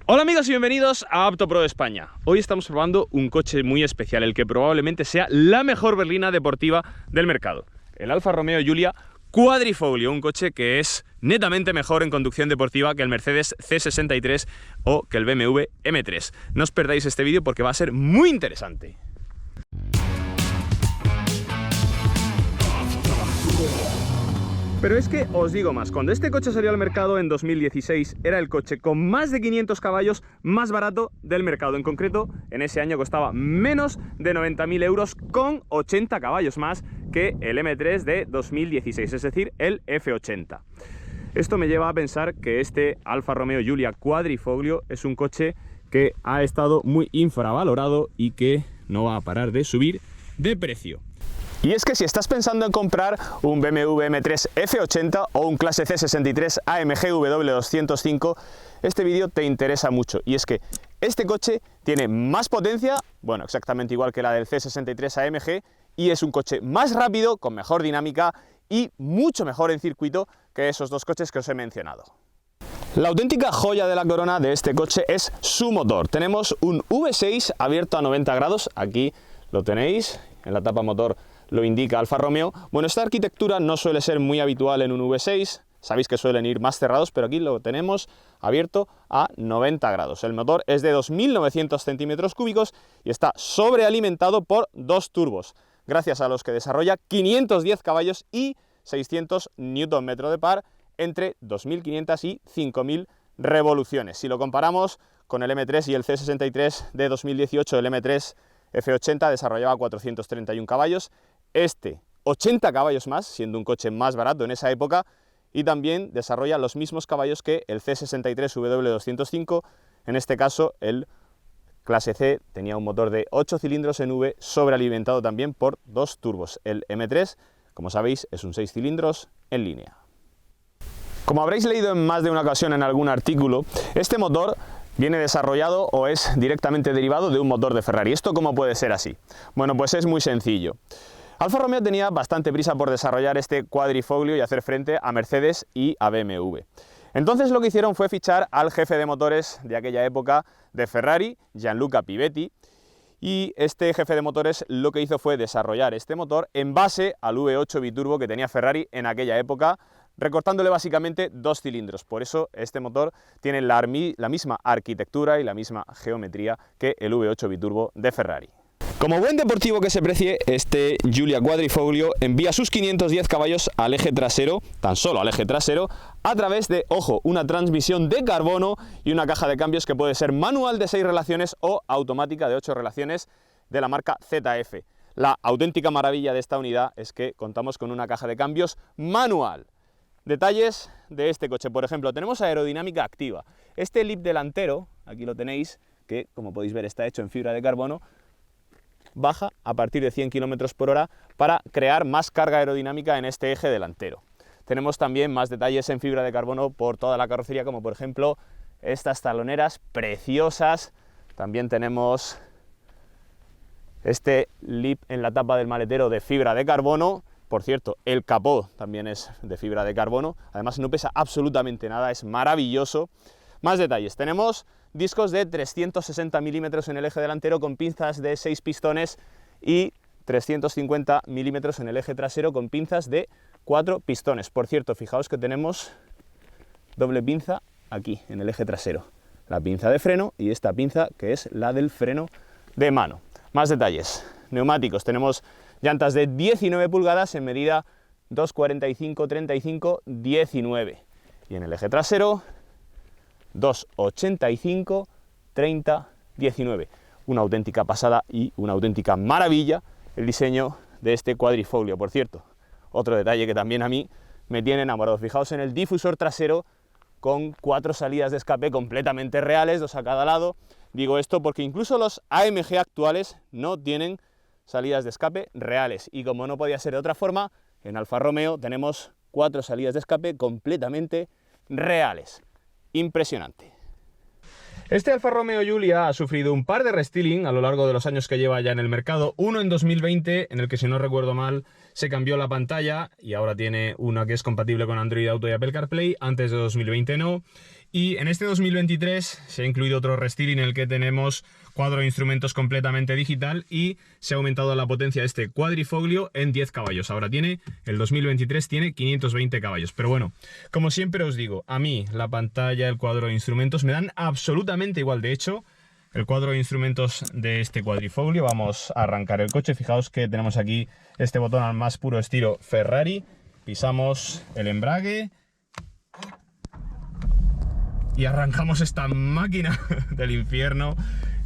Hola amigos y bienvenidos a Apto Pro de España. Hoy estamos probando un coche muy especial, el que probablemente sea la mejor berlina deportiva del mercado. El Alfa Romeo Giulia Quadrifoglio, un coche que es netamente mejor en conducción deportiva que el Mercedes C63 o que el BMW M3. No os perdáis este vídeo porque va a ser muy interesante. Pero es que os digo más, cuando este coche salió al mercado en 2016 era el coche con más de 500 caballos más barato del mercado. En concreto, en ese año costaba menos de 90.000 euros con 80 caballos más que el M3 de 2016, es decir, el F80. Esto me lleva a pensar que este Alfa Romeo Giulia Quadrifoglio es un coche que ha estado muy infravalorado y que no va a parar de subir de precio. Y es que si estás pensando en comprar un BMW M3 F80 o un clase C63 AMG W205, este vídeo te interesa mucho. Y es que este coche tiene más potencia, bueno, exactamente igual que la del C63 AMG, y es un coche más rápido, con mejor dinámica y mucho mejor en circuito que esos dos coches que os he mencionado. La auténtica joya de la corona de este coche es su motor. Tenemos un V6 abierto a 90 grados, aquí lo tenéis, en la tapa motor lo indica Alfa Romeo. Bueno, esta arquitectura no suele ser muy habitual en un V6, sabéis que suelen ir más cerrados, pero aquí lo tenemos abierto a 90 grados. El motor es de 2.900 centímetros cúbicos y está sobrealimentado por dos turbos, gracias a los que desarrolla 510 caballos y 600 Nm de par entre 2.500 y 5.000 revoluciones. Si lo comparamos con el M3 y el C63 de 2018, el M3 F80 desarrollaba 431 caballos, este 80 caballos más, siendo un coche más barato en esa época, y también desarrolla los mismos caballos que el C63 W205, en este caso el clase C tenía un motor de 8 cilindros en V sobrealimentado también por dos turbos. El M3, como sabéis, es un 6 cilindros en línea. Como habréis leído en más de una ocasión en algún artículo, este motor viene desarrollado o es directamente derivado de un motor de Ferrari. ¿Esto cómo puede ser así? Bueno, pues es muy sencillo. Alfa Romeo tenía bastante prisa por desarrollar este Quadrifoglio y hacer frente a Mercedes y a BMW. Entonces lo que hicieron fue fichar al jefe de motores de aquella época de Ferrari, Gianluca Pivetti, y este jefe de motores lo que hizo fue desarrollar este motor en base al V8 biturbo que tenía Ferrari en aquella época, recortándole básicamente dos cilindros. Por eso este motor tiene la misma arquitectura y la misma geometría que el V8 biturbo de Ferrari. Como buen deportivo que se precie, este Giulia Quadrifoglio envía sus 510 caballos al eje trasero, tan solo al eje trasero, a través de, ojo, una transmisión de carbono y una caja de cambios que puede ser manual de 6 relaciones o automática de 8 relaciones de la marca ZF. La auténtica maravilla de esta unidad es que contamos con una caja de cambios manual. Detalles de este coche, por ejemplo, tenemos aerodinámica activa. Este lip delantero, aquí lo tenéis, que como podéis ver está hecho en fibra de carbono, baja a partir de 100 km por hora para crear más carga aerodinámica en este eje delantero. Tenemos también más detalles en fibra de carbono por toda la carrocería, como por ejemplo estas taloneras preciosas. También tenemos este lip en la tapa del maletero de fibra de carbono. Por cierto, el capó también es de fibra de carbono, además no pesa absolutamente nada, es maravilloso. Más detalles, tenemos discos de 360 milímetros en el eje delantero con pinzas de 6 pistones y 350 milímetros en el eje trasero con pinzas de 4 pistones. Por cierto, fijaos que tenemos doble pinza aquí en el eje trasero, la pinza de freno y esta pinza que es la del freno de mano. Más detalles, neumáticos, tenemos llantas de 19 pulgadas en medida 2,45-35-19 y en el eje trasero 2,85, 30, 19. Una auténtica pasada y una auténtica maravilla el diseño de este Quadrifoglio. Por cierto, otro detalle que también a mí me tiene enamorado. Fijaos en el difusor trasero con 4 salidas de escape completamente reales, 2 a cada lado. Digo esto porque incluso los AMG actuales no tienen salidas de escape reales. Y como no podía ser de otra forma, en Alfa Romeo tenemos 4 salidas de escape completamente reales. Impresionante. Este Alfa Romeo Giulia ha sufrido un par de restyling a lo largo de los años que lleva ya en el mercado. Uno en 2020, en el que, si no recuerdo mal, se cambió la pantalla y ahora tiene una que es compatible con Android Auto y Apple CarPlay. Antes de 2020 no. Y en este 2023 se ha incluido otro restyling en el que tenemos cuadro de instrumentos completamente digital y se ha aumentado la potencia de este quadrifoglio en 10 caballos. Ahora el 2023 tiene 520 caballos. Pero bueno, como siempre os digo, a mí la pantalla, el cuadro de instrumentos me dan absolutamente igual. De hecho, el cuadro de instrumentos de este quadrifoglio, vamos a arrancar el coche. Fijaos que tenemos aquí este botón al más puro estilo Ferrari. Pisamos el embrague y arrancamos esta máquina del infierno.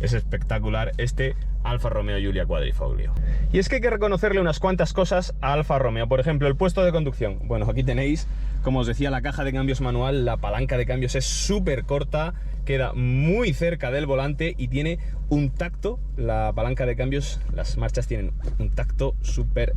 Es espectacular este Alfa Romeo Giulia Quadrifoglio. Y es que hay que reconocerle unas cuantas cosas a Alfa Romeo. Por ejemplo, el puesto de conducción. Bueno, aquí tenéis, como os decía, la caja de cambios manual. La palanca de cambios es súper corta, queda muy cerca del volante y tiene un tacto. La palanca de cambios, las marchas tienen un tacto súper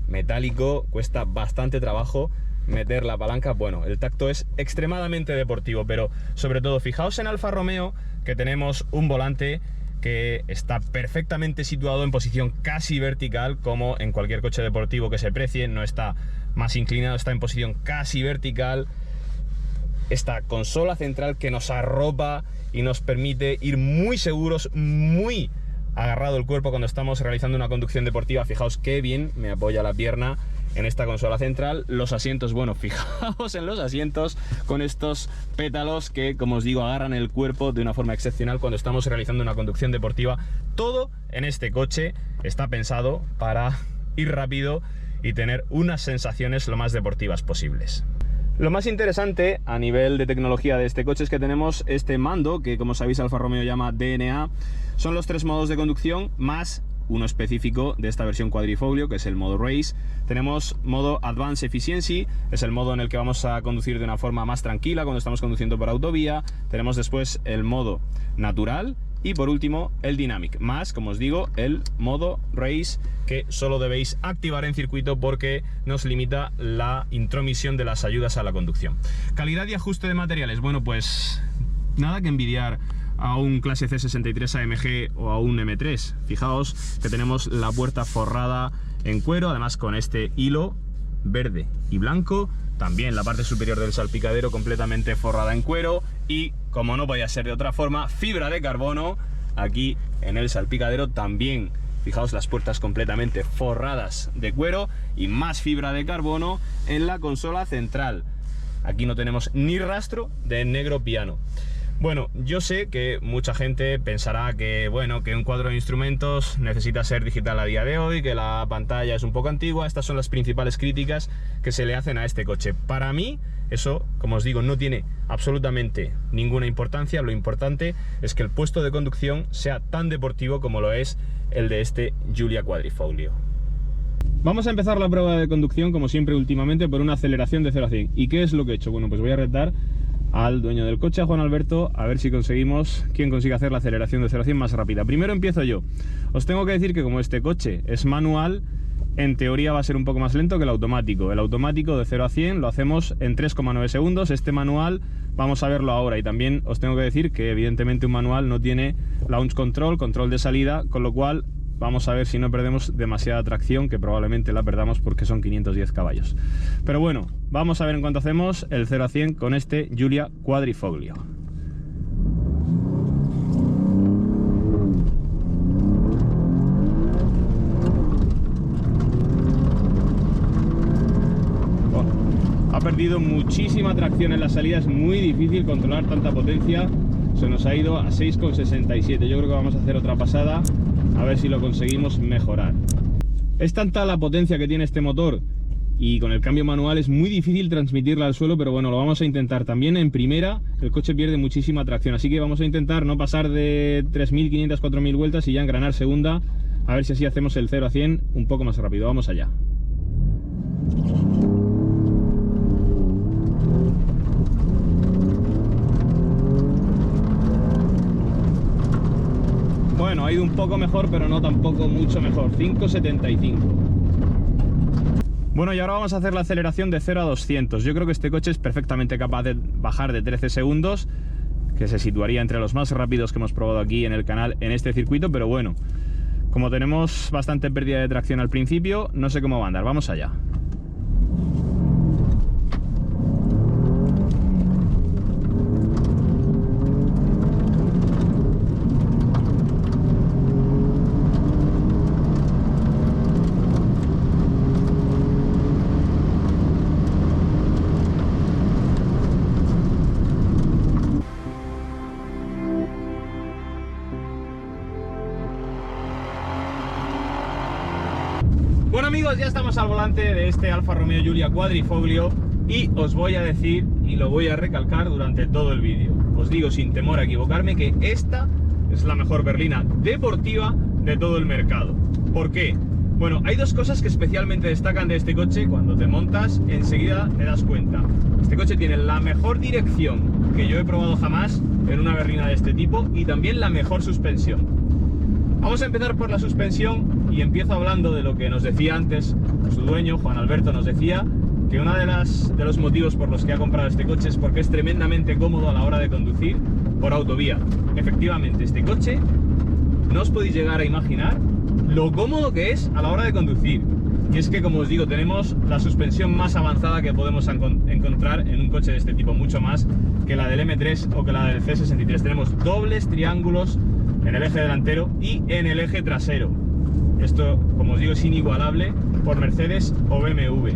metálico. Cuesta bastante trabajo meter la palanca. Bueno, el tacto es extremadamente deportivo, pero sobre todo fijaos en Alfa Romeo que tenemos un volante que está perfectamente situado en posición casi vertical, como en cualquier coche deportivo que se precie. No está más inclinado, está en posición casi vertical. Esta consola central que nos arropa y nos permite ir muy seguros, muy agarrado el cuerpo cuando estamos realizando una conducción deportiva. Fijaos qué bien me apoya la pierna en esta consola central. Los asientos, bueno, fijaos en los asientos con estos pétalos que, como os digo, agarran el cuerpo de una forma excepcional cuando estamos realizando una conducción deportiva. Todo en este coche está pensado para ir rápido y tener unas sensaciones lo más deportivas posibles. Lo más interesante a nivel de tecnología de este coche es que tenemos este mando que, como sabéis, Alfa Romeo llama DNA. Son los 3 modos de conducción más uno específico de esta versión quadrifoglio, que es el modo Race. Tenemos modo Advanced Efficiency, es el modo en el que vamos a conducir de una forma más tranquila cuando estamos conduciendo por autovía. Tenemos después el modo Natural y por último el Dynamic, más, como os digo, el modo Race, que solo debéis activar en circuito porque nos limita la intromisión de las ayudas a la conducción. Calidad y ajuste de materiales, bueno, pues nada que envidiar a un clase C63 AMG o a un M3. Fijaos que tenemos la puerta forrada en cuero, además con este hilo verde y blanco. También la parte superior del salpicadero completamente forrada en cuero y, como no podía ser de otra forma, fibra de carbono aquí en el salpicadero también. Fijaos las puertas completamente forradas de cuero y más fibra de carbono en la consola central. Aquí no tenemos ni rastro de negro piano. Bueno, yo sé que mucha gente pensará que, bueno, que un cuadro de instrumentos necesita ser digital a día de hoy, que la pantalla es un poco antigua. Estas son las principales críticas que se le hacen a este coche. Para mí, eso, como os digo, no tiene absolutamente ninguna importancia. Lo importante es que el puesto de conducción sea tan deportivo como lo es el de este Giulia Quadrifoglio. Vamos a empezar la prueba de conducción, como siempre últimamente, por una aceleración de 0 a 100. ¿Y qué es lo que he hecho? Bueno, pues voy a retar al dueño del coche, a Juan Alberto, a ver si conseguimos, quién consigue hacer la aceleración de 0 a 100 más rápida. Primero empiezo yo. Os tengo que decir que como este coche es manual, en teoría va a ser un poco más lento que el automático. El automático de 0 a 100 lo hacemos en 3,9 segundos. Este manual vamos a verlo ahora. Y también os tengo que decir que evidentemente un manual no tiene launch control, control de salida, con lo cual vamos a ver si no perdemos demasiada tracción, que probablemente la perdamos porque son 510 caballos. Pero bueno, vamos a ver en cuánto hacemos el 0 a 100 con este Giulia Quadrifoglio. Ha perdido muchísima tracción en la salida, es muy difícil controlar tanta potencia. Se nos ha ido a 6,67. Yo creo que vamos a hacer otra pasada a ver si lo conseguimos mejorar. Es tanta la potencia que tiene este motor y con el cambio manual es muy difícil transmitirla al suelo, pero bueno, lo vamos a intentar. También en primera el coche pierde muchísima tracción, así que vamos a intentar no pasar de 3.500, 4.000 vueltas y ya engranar segunda, a ver si así hacemos el 0 a 100 un poco más rápido. Vamos allá. Bueno, ha ido un poco mejor, pero no tampoco mucho mejor. 5,75. Bueno, y ahora vamos a hacer la aceleración de 0 a 200. Yo creo que este coche es perfectamente capaz de bajar de 13 segundos, que se situaría entre los más rápidos que hemos probado aquí en el canal en este circuito, pero bueno, como tenemos bastante pérdida de tracción al principio, no sé cómo va a andar. Vamos allá. Bueno amigos, ya estamos al volante de este Alfa Romeo Giulia Quadrifoglio y os voy a decir, y lo voy a recalcar durante todo el vídeo, os digo sin temor a equivocarme que esta es la mejor berlina deportiva de todo el mercado. ¿Por qué? Bueno, hay dos cosas que especialmente destacan de este coche. Cuando te montas, enseguida te das cuenta. Este coche tiene la mejor dirección que yo he probado jamás en una berlina de este tipo y también la mejor suspensión. Vamos a empezar por la suspensión y empiezo hablando de lo que nos decía antes su dueño, Juan Alberto, nos decía que uno de los motivos por los que ha comprado este coche es porque es tremendamente cómodo a la hora de conducir por autovía. Efectivamente, este coche no os podéis llegar a imaginar lo cómodo que es a la hora de conducir. Y es que, como os digo, tenemos la suspensión más avanzada que podemos encontrar en un coche de este tipo, mucho más que la del M3 o que la del C63. Tenemos dobles triángulos en el eje delantero y en el eje trasero. Esto, como os digo, es inigualable por Mercedes o BMW.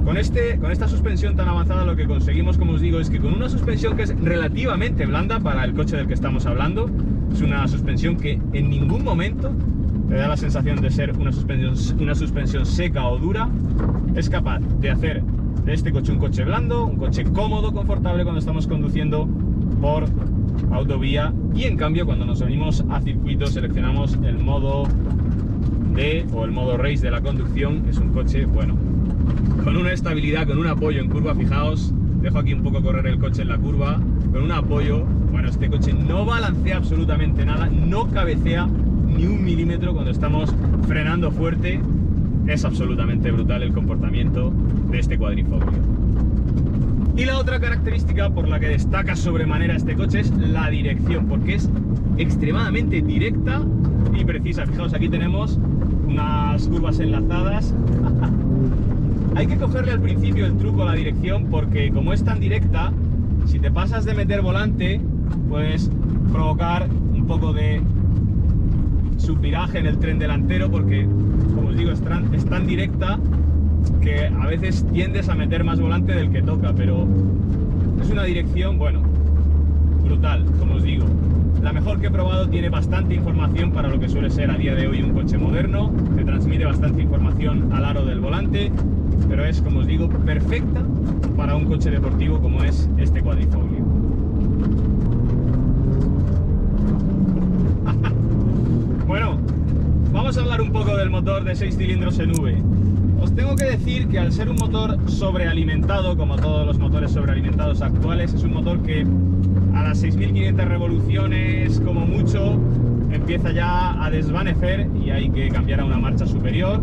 Con esta suspensión tan avanzada lo que conseguimos, como os digo, es que con una suspensión que es relativamente blanda para el coche del que estamos hablando, es una suspensión que en ningún momento te da la sensación de ser una suspensión seca o dura, es capaz de hacer de este coche un coche blando, un coche cómodo, confortable cuando estamos conduciendo por autovía, y en cambio cuando nos venimos a circuito seleccionamos el modo D o el modo race de la conducción. Es un coche, bueno, con una estabilidad, con un apoyo en curva. Fijaos, dejo aquí un poco correr el coche en la curva, con un apoyo, bueno, este coche no balancea absolutamente nada, no cabecea ni un milímetro cuando estamos frenando fuerte. Es absolutamente brutal el comportamiento de este Quadrifoglio. Y la otra característica por la que destaca sobremanera este coche es la dirección, porque es extremadamente directa y precisa. Fijaos, aquí tenemos unas curvas enlazadas. Hay que cogerle al principio el truco a la dirección, porque como es tan directa, si te pasas de meter volante, puedes provocar un poco de subviraje en el tren delantero, porque, como os digo, es tan directa que a veces tiendes a meter más volante del que toca, pero es una dirección, bueno, brutal, como os digo. La mejor que he probado, tiene bastante información para lo que suele ser a día de hoy un coche moderno, te transmite bastante información al aro del volante, pero es, como os digo, perfecta para un coche deportivo como es este Quadrifoglio. Bueno, vamos a hablar un poco del motor de 6 cilindros en V. Os tengo que decir que al ser un motor sobrealimentado, como todos los motores sobrealimentados actuales, es un motor que a las 6.500 revoluciones, como mucho, empieza ya a desvanecer y hay que cambiar a una marcha superior.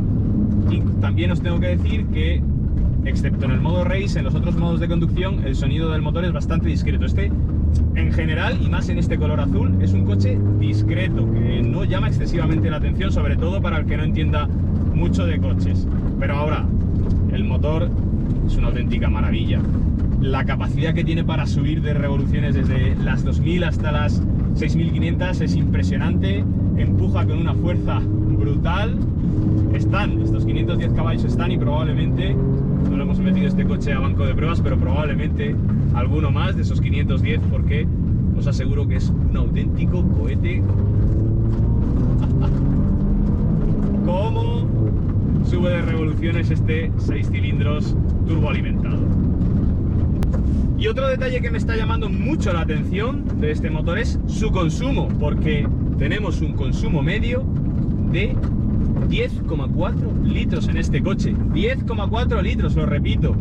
Y también os tengo que decir que, excepto en el modo race, en los otros modos de conducción, el sonido del motor es bastante discreto. Este, en general, y más en este color azul, es un coche discreto, que no llama excesivamente la atención, sobre todo para el que no entienda mucho de coches. Pero ahora, el motor es una auténtica maravilla. La capacidad que tiene para subir de revoluciones desde las 2000 hasta las 6500 es impresionante, empuja con una fuerza brutal. Estos 510 caballos están, y probablemente, no lo hemos metido este coche a banco de pruebas, pero probablemente alguno más de esos 510, porque os aseguro que es un auténtico cohete. ¿Cómo sube de revoluciones este 6 cilindros turboalimentado? Y otro detalle que me está llamando mucho la atención de este motor es su consumo, porque tenemos un consumo medio de 10,4 litros en este coche. 10,4 litros, lo repito.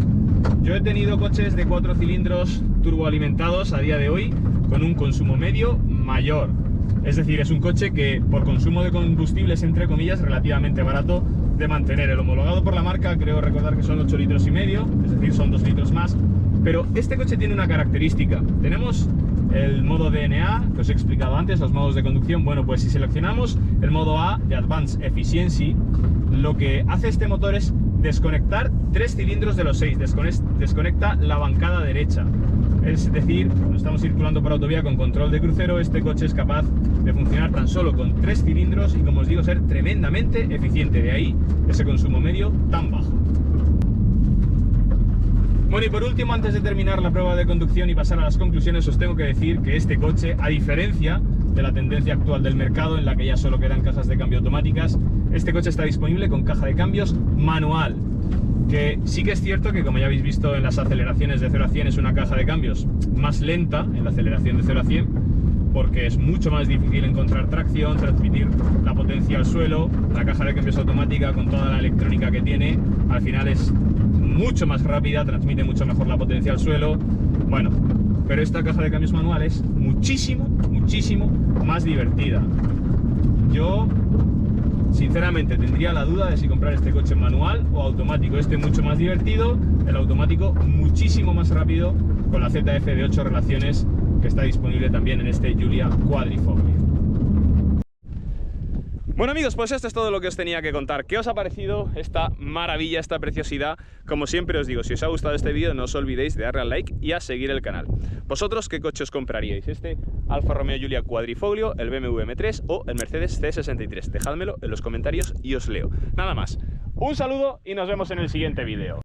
Yo he tenido coches de 4 cilindros turboalimentados a día de hoy con un consumo medio mayor. Es decir, es un coche que por consumo de combustible es, entre comillas, relativamente barato de mantener. El homologado por la marca, creo recordar que son 8 litros y medio, es decir, son 2 litros más. Pero este coche tiene una característica. Tenemos el modo DNA, que os he explicado antes, los modos de conducción. Bueno, pues si seleccionamos el modo A de Advanced Efficiency, lo que hace este motor es desconectar 3 cilindros de los 6, desconecta la bancada derecha. Es decir, cuando estamos circulando por autovía con control de crucero, este coche es capaz de funcionar tan solo con 3 cilindros y, como os digo, ser tremendamente eficiente. De ahí ese consumo medio tan bajo. Bueno, y por último, antes de terminar la prueba de conducción y pasar a las conclusiones, os tengo que decir que este coche, a diferencia ante la tendencia actual del mercado en la que ya solo quedan cajas de cambio automáticas, este coche está disponible con caja de cambios manual. Que sí que es cierto que, como ya habéis visto en las aceleraciones de 0 a 100, es una caja de cambios más lenta en la aceleración de 0 a 100, porque es mucho más difícil encontrar tracción, transmitir la potencia al suelo. La caja de cambios automática, con toda la electrónica que tiene, al final es mucho más rápida, transmite mucho mejor la potencia al suelo. Bueno, pero esta caja de cambios manual es muchísimo más divertida. Yo sinceramente tendría la duda de si comprar este coche manual o automático. Este mucho más divertido, el automático muchísimo más rápido, con la ZF de 8 relaciones que está disponible también en este Giulia Quadrifoglio. Bueno amigos, pues esto es todo lo que os tenía que contar. ¿Qué os ha parecido esta maravilla, esta preciosidad? Como siempre os digo, si os ha gustado este vídeo no os olvidéis de darle al like y a seguir el canal. ¿Vosotros qué coche os compraríais? ¿Este Alfa Romeo Giulia Quadrifoglio, el BMW M3 o el Mercedes C63? Dejádmelo en los comentarios y os leo. Nada más, un saludo y nos vemos en el siguiente vídeo.